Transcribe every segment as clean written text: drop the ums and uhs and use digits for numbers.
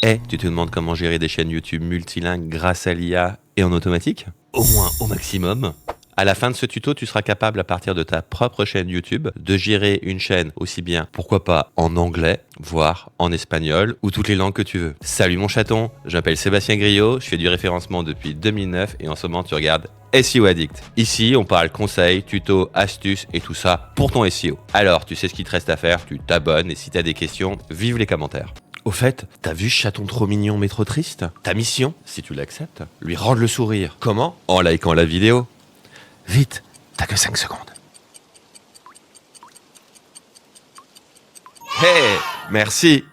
Et tu te demandes comment gérer des chaînes YouTube multilingues grâce à l'IA et en automatique? Au moins au maximum. À la fin de ce tuto, tu seras capable, à partir de ta propre chaîne YouTube, de gérer une chaîne aussi bien, pourquoi pas, en anglais, voire en espagnol, ou toutes les langues que tu veux. Salut mon chaton, je m'appelle Sébastien Griot, je fais du référencement depuis 2009 et en ce moment tu regardes SEO Addict. Ici, on parle conseils, tutos, astuces et tout ça pour ton SEO. Alors, tu sais ce qu'il te reste à faire, tu t'abonnes et si tu as des questions, vive les commentaires. Au fait, t'as vu ce chaton trop mignon mais trop triste? Ta mission, si tu l'acceptes, lui rendre le sourire. Comment? En likant la vidéo. Vite, t'as que 5 secondes. Hey, merci.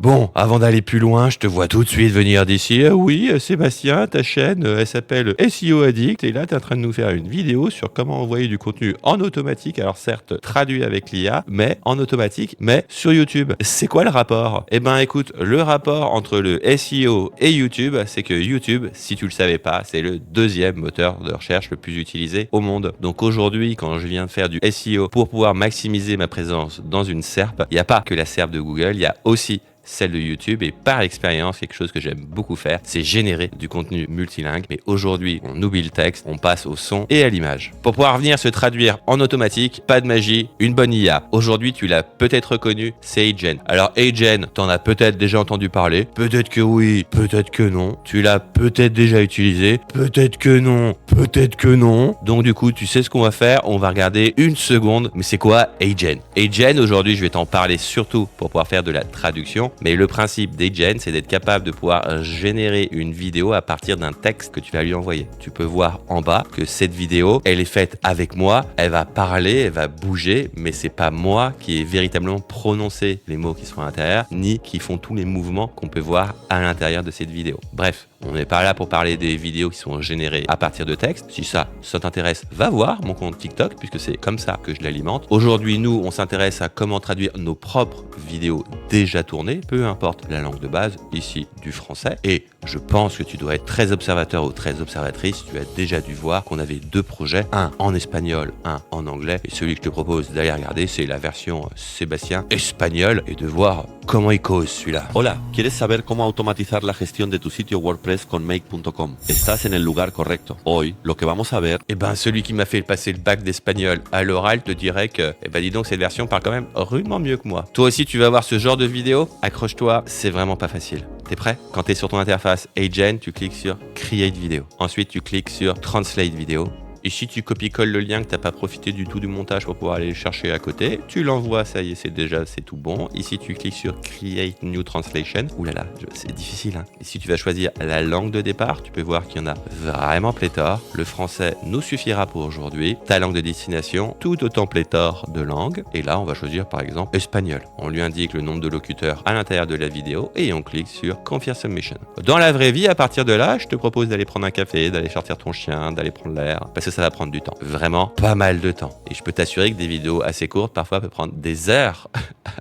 Bon, avant d'aller plus loin, je te vois tout de suite venir d'ici. Ah oui, Sébastien, ta chaîne, elle s'appelle SEO Addict. Et là, tu es en train de nous faire une vidéo sur comment envoyer du contenu en automatique. Alors certes, traduit avec l'IA, mais en automatique, mais sur YouTube. C'est quoi le rapport? Eh ben écoute, le rapport entre le SEO et YouTube, c'est que YouTube, si tu le savais pas, c'est le deuxième moteur de recherche le plus utilisé au monde. Donc aujourd'hui, quand je viens de faire du SEO pour pouvoir maximiser ma présence dans une SERP, il n'y a pas que la SERP de Google, il y a aussi celle de YouTube et par expérience, quelque chose que j'aime beaucoup faire, c'est générer du contenu multilingue. Mais aujourd'hui, on oublie le texte, on passe au son et à l'image. Pour pouvoir venir se traduire en automatique, pas de magie, une bonne IA. Aujourd'hui, tu l'as peut-être reconnu, c'est HeyGen. Alors HeyGen, t'en as peut-être déjà entendu parler, peut-être que oui, peut-être que non. Tu l'as peut-être déjà utilisé, peut-être que non, peut-être que non. Donc du coup, tu sais ce qu'on va faire, on va regarder une seconde. Mais c'est quoi HeyGen? HeyGen, aujourd'hui, je vais t'en parler surtout pour pouvoir faire de la traduction. Mais le principe d'HeyGen, c'est d'être capable de pouvoir générer une vidéo à partir d'un texte que tu vas lui envoyer. Tu peux voir en bas que cette vidéo, elle est faite avec moi, elle va parler, elle va bouger, mais c'est pas moi qui ai véritablement prononcé les mots qui sont à l'intérieur, ni qui font tous les mouvements qu'on peut voir à l'intérieur de cette vidéo. Bref, on n'est pas là pour parler des vidéos qui sont générées à partir de texte. Si ça t'intéresse, va voir mon compte TikTok, puisque c'est comme ça que je l'alimente. Aujourd'hui, nous, on s'intéresse à comment traduire nos propres vidéos déjà tournées, peu importe la langue de base, ici du français. Et je pense que tu dois être très observateur ou très observatrice. Tu as déjà dû voir qu'on avait deux projets, un en espagnol, un en anglais. Et celui que je te propose d'aller regarder, c'est la version Sébastien espagnol et de voir comment il cause celui-là. Hola, ¿quieres saber cómo automatizar la gestión de tu sitio WordPress con Make.com? Estás en el lugar correcto. Hoy, lo que vamos a ver... Eh ben, celui qui m'a fait passer le bac d'espagnol à l'oral te dirait que, eh ben, dis donc, cette version parle quand même rudement mieux que moi. Toi aussi, tu vas voir ce genre de vidéo? Accroche-toi, c'est vraiment pas facile. T'es prêt? Quand t'es sur ton interface HeyGen, tu cliques sur Create Video. Ensuite, tu cliques sur Translate Video. Ici, tu copies-colles le lien que tu n'as pas profité du tout du montage pour pouvoir aller le chercher à côté. Tu l'envoies, ça y est, c'est tout bon. Ici, tu cliques sur Create New Translation. Ouh là là, c'est difficile, hein. Ici, tu vas choisir la langue de départ. Tu peux voir qu'il y en a vraiment pléthore. Le français nous suffira pour aujourd'hui. Ta langue de destination, tout autant pléthore de langues. Et là, on va choisir par exemple espagnol. On lui indique le nombre de locuteurs à l'intérieur de la vidéo et on clique sur Confirm Submission. Dans la vraie vie, à partir de là, je te propose d'aller prendre un café, d'aller sortir ton chien, d'aller prendre l'air. Parce que ça va prendre du temps. Vraiment pas mal de temps. Et je peux t'assurer que des vidéos assez courtes, parfois, peuvent prendre des heures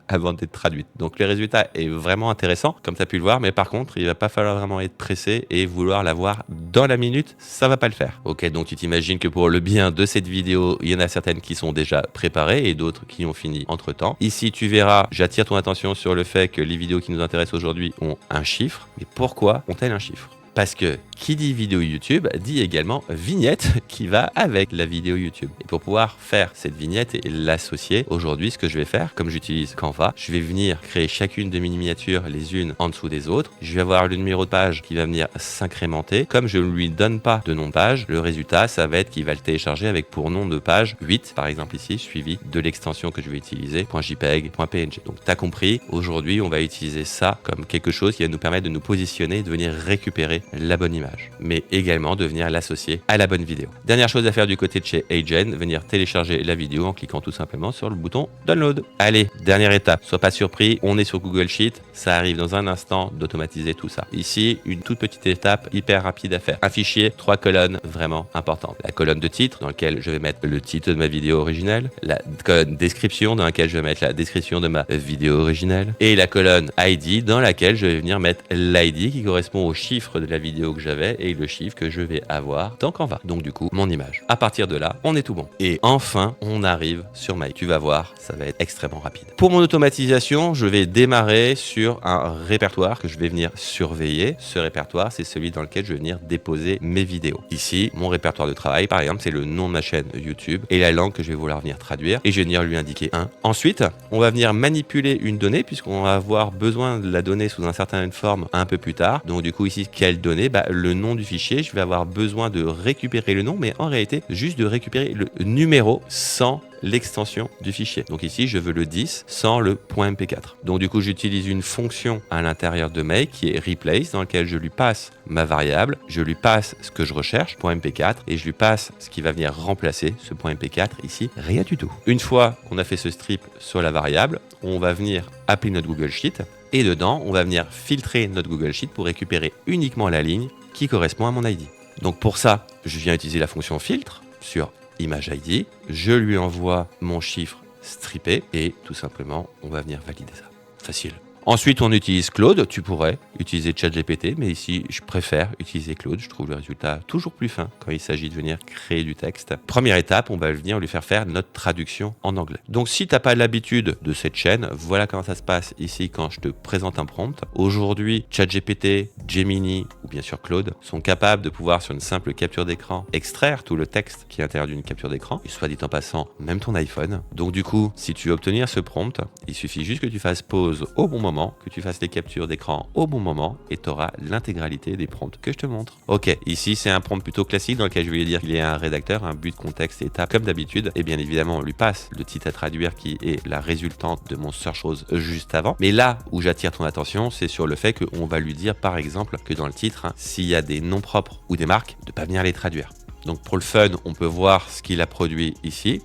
avant d'être traduites. Donc le résultat est vraiment intéressant, comme tu as pu le voir, mais par contre, il va pas falloir vraiment être pressé et vouloir l'avoir dans la minute, ça va pas le faire. Ok, donc tu t'imagines que pour le bien de cette vidéo, il y en a certaines qui sont déjà préparées et d'autres qui ont fini entre temps. Ici, tu verras, j'attire ton attention sur le fait que les vidéos qui nous intéressent aujourd'hui ont un chiffre. Mais pourquoi ont-elles un chiffre? Parce que qui dit vidéo YouTube dit également vignette qui va avec la vidéo YouTube. Et pour pouvoir faire cette vignette et l'associer, aujourd'hui, ce que je vais faire, comme j'utilise Canva, je vais venir créer chacune de mes miniatures les unes en dessous des autres. Je vais avoir le numéro de page qui va venir s'incrémenter. Comme je ne lui donne pas de nom de page, le résultat, ça va être qu'il va le télécharger avec pour nom de page 8, par exemple ici, suivi de l'extension que je vais utiliser, .jpeg, .png. Donc, tu as compris, aujourd'hui, on va utiliser ça comme quelque chose qui va nous permettre de nous positionner et de venir récupérer la bonne image, mais également de venir l'associer à la bonne vidéo. Dernière chose à faire du côté de chez HeyGen, venir télécharger la vidéo en cliquant tout simplement sur le bouton Download. Allez, dernière étape, sois pas surpris, on est sur Google Sheet, ça arrive dans un instant d'automatiser tout ça. Ici, une toute petite étape hyper rapide à faire. Un fichier, 3 colonnes vraiment importantes. La colonne de titre dans laquelle je vais mettre le titre de ma vidéo originelle, la colonne description dans laquelle je vais mettre la description de ma vidéo originelle et la colonne ID dans laquelle je vais venir mettre l'ID qui correspond au chiffre de la vidéo que j'avais et le chiffre que je vais avoir dans Canva. Donc du coup, mon image. À partir de là, on est tout bon. Et enfin, on arrive sur Make. Tu vas voir, ça va être extrêmement rapide. Pour mon automatisation, je vais démarrer sur un répertoire que je vais venir surveiller. Ce répertoire, c'est celui dans lequel je vais venir déposer mes vidéos. Ici, mon répertoire de travail, par exemple, c'est le nom de ma chaîne YouTube et la langue que je vais vouloir venir traduire. Et je vais venir lui indiquer un. Ensuite, on va venir manipuler une donnée puisqu'on va avoir besoin de la donnée sous une certaine forme un peu plus tard. Donc du coup, ici, quelle donnée? Le nom du fichier. Je vais avoir besoin de récupérer le nom, mais en réalité, juste de récupérer le numéro sans l'extension du fichier. Donc ici, je veux le 10 sans le .mp4. Donc du coup, j'utilise une fonction à l'intérieur de Make qui est replace, dans laquelle je lui passe ma variable, je lui passe ce que je recherche, .mp4, et je lui passe ce qui va venir remplacer ce .mp4 ici, rien du tout. Une fois qu'on a fait ce strip sur la variable, on va venir appeler notre Google Sheet, et dedans, on va venir filtrer notre Google Sheet pour récupérer uniquement la ligne qui correspond à mon ID. Donc pour ça, je viens utiliser la fonction filtre sur Image ID, je lui envoie mon chiffre strippé et tout simplement, on va venir valider ça. Facile. Ensuite, on utilise Claude. Tu pourrais utiliser ChatGPT, mais ici, je préfère utiliser Claude. Je trouve le résultat toujours plus fin quand il s'agit de venir créer du texte. Première étape, on va venir lui faire notre traduction en anglais. Donc, si tu n'as pas l'habitude de cette chaîne, voilà comment ça se passe ici quand je te présente un prompt. Aujourd'hui, ChatGPT, Gemini ou bien sûr Claude sont capables de pouvoir, sur une simple capture d'écran, extraire tout le texte qui est à l'intérieur d'une capture d'écran. Et soit dit en passant, même ton iPhone. Donc, du coup, si tu veux obtenir ce prompt, il suffit juste que tu fasses pause au bon moment, que tu fasses les captures d'écran au bon moment et tu auras l'intégralité des prompts que je te montre. Ok, ici c'est un prompt plutôt classique dans lequel je vais dire qu'il y a un rédacteur, un but, contexte, étape comme d'habitude. Et bien évidemment, on lui passe le titre à traduire qui est la résultante de mon search rose juste avant. Mais là où j'attire ton attention, c'est sur le fait qu'on va lui dire par exemple que dans le titre, s'il y a des noms propres ou des marques, de ne pas venir les traduire. Donc pour le fun, on peut voir ce qu'il a produit ici.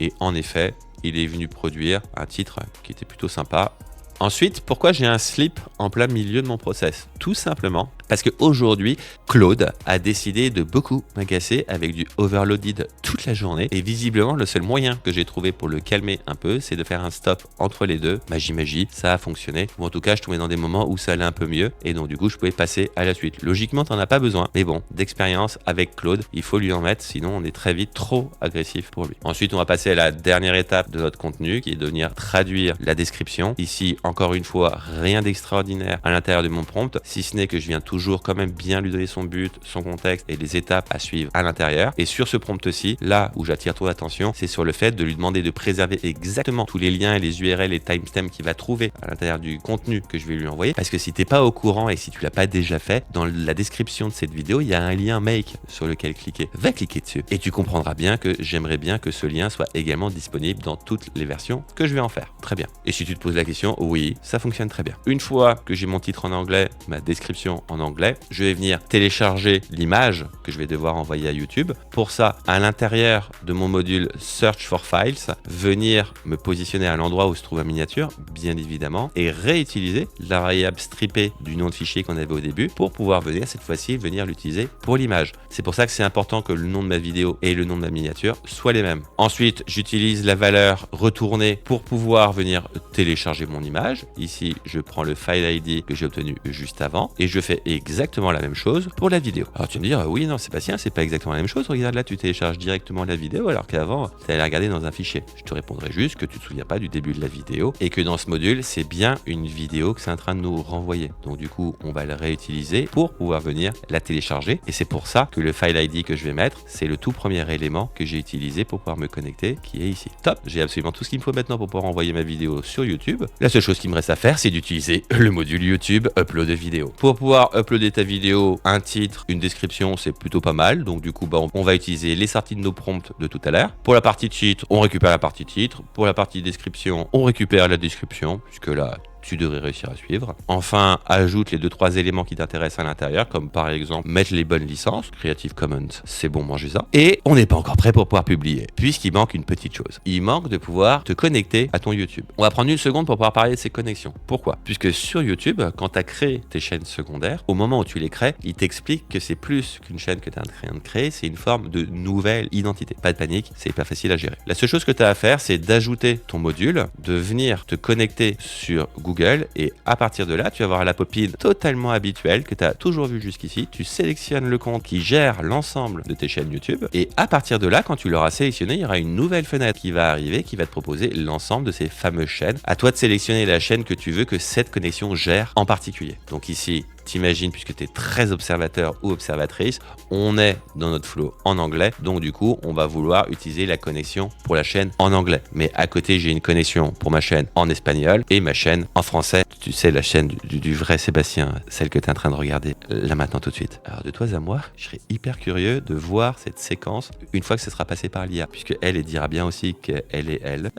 Et en effet, il est venu produire un titre qui était plutôt sympa. Ensuite, pourquoi j'ai un slip en plein milieu de mon process? Tout simplement parce qu'aujourd'hui, Claude a décidé de beaucoup m'agacer avec du overloaded toute la journée. Et visiblement, le seul moyen que j'ai trouvé pour le calmer un peu, c'est de faire un stop entre les deux. Magie, ça a fonctionné. Ou en tout cas, je tombais dans des moments où ça allait un peu mieux. Et donc, du coup, je pouvais passer à la suite. Logiquement, t'en as pas besoin. Mais bon, d'expérience avec Claude, il faut lui en mettre. Sinon, on est très vite trop agressif pour lui. Ensuite, on va passer à la dernière étape de notre contenu, qui est de venir traduire la description. Ici, encore une fois, rien d'extraordinaire à l'intérieur de mon prompt, si ce n'est que je viens toujours quand même bien lui donner son but, son contexte et les étapes à suivre à l'intérieur. Et sur ce prompt-ci, là où j'attire ton attention, c'est sur le fait de lui demander de préserver exactement tous les liens et les URL et timestamps qu'il va trouver à l'intérieur du contenu que je vais lui envoyer. Parce que si t'es pas au courant et si tu l'as pas déjà fait, dans la description de cette vidéo, il y a un lien Make sur lequel cliquer. Va cliquer dessus et tu comprendras bien que j'aimerais bien que ce lien soit également disponible dans toutes les versions que je vais en faire. Très bien. Et si tu te poses la question, oui, ça fonctionne très bien. Une fois que j'ai mon titre en anglais, ma description en anglais, je vais venir télécharger l'image que je vais devoir envoyer à YouTube. Pour ça, à l'intérieur de mon module Search for Files, venir me positionner à l'endroit où se trouve ma miniature, bien évidemment, et réutiliser la variable strippée du nom de fichier qu'on avait au début pour pouvoir venir cette fois-ci venir l'utiliser pour l'image. C'est pour ça que c'est important que le nom de ma vidéo et le nom de ma miniature soient les mêmes. Ensuite, j'utilise la valeur retournée pour pouvoir venir télécharger mon image. Ici, je prends le file ID que j'ai obtenu juste avant et je fais exactement la même chose pour la vidéo. Alors tu vas me dire, oui, non, Sébastien, c'est pas exactement la même chose. Regarde là, tu télécharges directement la vidéo alors qu'avant, tu allais la regarder dans un fichier. Je te répondrai juste que tu te souviens pas du début de la vidéo et que dans ce module, c'est bien une vidéo que c'est en train de nous renvoyer. Donc du coup, on va le réutiliser pour pouvoir venir la télécharger et c'est pour ça que le file ID que je vais mettre, c'est le tout premier élément que j'ai utilisé pour pouvoir me connecter qui est ici. Top, j'ai absolument tout ce qu'il me faut maintenant pour pouvoir envoyer ma vidéo sur YouTube. La seule chose qui me reste à faire, c'est d'utiliser le module YouTube Upload vidéo. Pour pouvoir uploader ta vidéo, un titre, une description, c'est plutôt pas mal. Donc du coup, on va utiliser les sorties de nos prompts de tout à l'heure. Pour la partie titre, on récupère la partie titre. Pour la partie description, on récupère la description, puisque là, tu devrais réussir à suivre. Enfin, ajoute les 2-3 éléments qui t'intéressent à l'intérieur, comme par exemple mettre les bonnes licences, Creative Commons, c'est bon, mangez ça. Et on n'est pas encore prêt pour pouvoir publier, puisqu'il manque une petite chose. Il manque de pouvoir te connecter à ton YouTube. On va prendre une seconde pour pouvoir parler de ces connexions. Pourquoi? Puisque sur YouTube, quand tu as créé tes chaînes secondaires, au moment où tu les crées, il t'explique que c'est plus qu'une chaîne que tu es en train de créer, c'est une forme de nouvelle identité. Pas de panique, c'est pas facile à gérer. La seule chose que tu as à faire, c'est d'ajouter ton module, de venir te connecter sur Google Google et à partir de là, tu vas avoir la pop-in totalement habituelle que tu as toujours vue jusqu'ici. Tu sélectionnes le compte qui gère l'ensemble de tes chaînes YouTube et à partir de là, quand tu l'auras sélectionné, il y aura une nouvelle fenêtre qui va arriver qui va te proposer l'ensemble de ces fameuses chaînes. À toi de sélectionner la chaîne que tu veux que cette connexion gère en particulier. Donc ici, t'imagines, puisque tu es très observateur ou observatrice, on est dans notre flow en anglais. Donc du coup, on va vouloir utiliser la connexion pour la chaîne en anglais. Mais à côté, j'ai une connexion pour ma chaîne en espagnol et ma chaîne en français. Tu sais, la chaîne du vrai Sébastien, celle que tu es en train de regarder là maintenant tout de suite. Alors de toi à moi, je serais hyper curieux de voir cette séquence une fois que ce sera passé par l'IA, puisque elle dira bien aussi qu'elle est elle.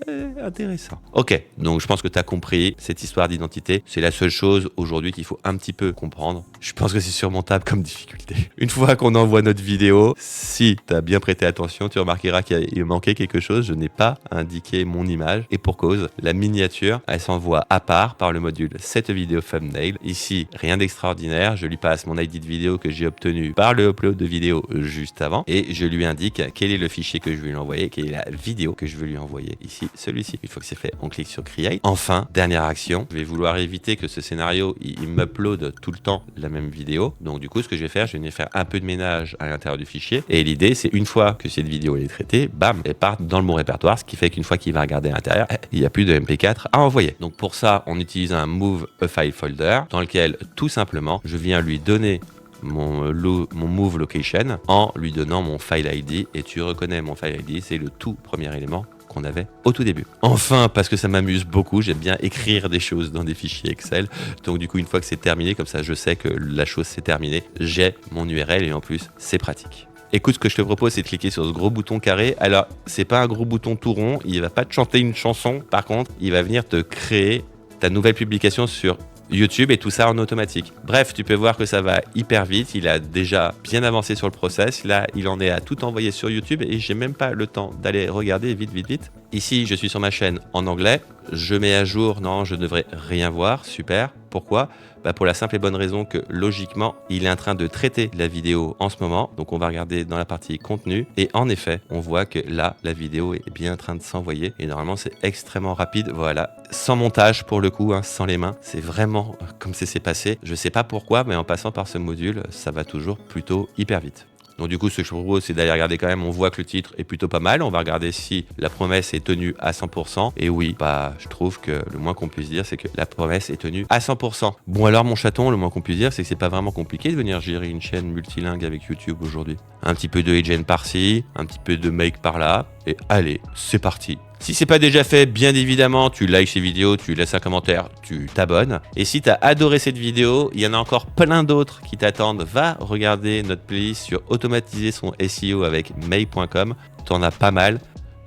Intéressant. Ok, donc je pense que tu as compris cette histoire d'identité. C'est la seule chose aujourd'hui qu'il faut un petit peu comprendre. Je pense que c'est surmontable comme difficulté. Une fois qu'on envoie notre vidéo, si tu as bien prêté attention, tu remarqueras qu'il manquait quelque chose. Je n'ai pas indiqué mon image et pour cause, la miniature, elle s'envoie à part par le module Set Video Thumbnail. Ici, rien d'extraordinaire. Je lui passe mon ID de vidéo que j'ai obtenu par le upload de vidéo juste avant et je lui indique quel est le fichier que je veux lui envoyer, quelle est la vidéo que je veux lui envoyer. Ici, celui-ci. Une fois que c'est fait, on clique sur Create. Enfin, dernière action, je vais vouloir éviter que ce scénario, il m'upload tout le temps la même vidéo. Donc du coup, ce que je vais faire, je vais faire un peu de ménage à l'intérieur du fichier. Et l'idée, c'est une fois que cette vidéo est traitée, bam, elle part dans le mon répertoire, ce qui fait qu'une fois qu'il va regarder à l'intérieur, il n'y a plus de MP4 à envoyer. Donc pour ça, on utilise un Move a File Folder dans lequel, tout simplement, je viens lui donner mon Move Location en lui donnant mon File ID. Et tu reconnais mon File ID, c'est le tout premier élément qu'on avait au tout début. Enfin, parce que ça m'amuse beaucoup, j'aime bien écrire des choses dans des fichiers Excel. Donc du coup, une fois que c'est terminé, comme ça je sais que la chose s'est terminée, j'ai mon URL et en plus, c'est pratique. Écoute, ce que je te propose, c'est de cliquer sur ce gros bouton carré. Alors, c'est pas un gros bouton tout rond, il va pas te chanter une chanson. Par contre, il va venir te créer ta nouvelle publication sur YouTube et tout ça en automatique. Bref, tu peux voir que ça va hyper vite. Il a déjà bien avancé sur le process. Là, il en est à tout envoyer sur YouTube et j'ai même pas le temps d'aller regarder vite. Ici, je suis sur ma chaîne en anglais. Je mets à jour. Non, je ne devrais rien voir. Super. Pourquoi ? Pour la simple et bonne raison que logiquement, il est en train de traiter la vidéo en ce moment. Donc, on va regarder dans la partie contenu. Et en effet, on voit que là, la vidéo est bien en train de s'envoyer. Et normalement, c'est extrêmement rapide. Voilà. Sans montage pour le coup, hein, sans les mains. C'est vraiment comme ça s'est passé. Je sais pas pourquoi, mais en passant par ce module, ça va toujours plutôt hyper vite. Donc du coup, ce que je propose, c'est d'aller regarder quand même. On voit que le titre est plutôt pas mal. On va regarder si la promesse est tenue à 100%. Et oui, je trouve que le moins qu'on puisse dire, c'est que la promesse est tenue à 100%. Bon alors, mon chaton, le moins qu'on puisse dire, c'est que c'est pas vraiment compliqué de venir gérer une chaîne multilingue avec YouTube aujourd'hui. Un petit peu de agent par-ci, un petit peu de make par-là. Et allez, c'est parti. Si c'est pas déjà fait, bien évidemment, tu likes ces vidéos, tu laisses un commentaire, tu t'abonnes. Et si tu as adoré cette vidéo, il y en a encore plein d'autres qui t'attendent. Va regarder notre playlist sur automatiser son SEO avec May.com. Tu en as pas mal.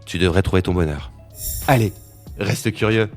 Tu devrais trouver ton bonheur. Allez, reste curieux.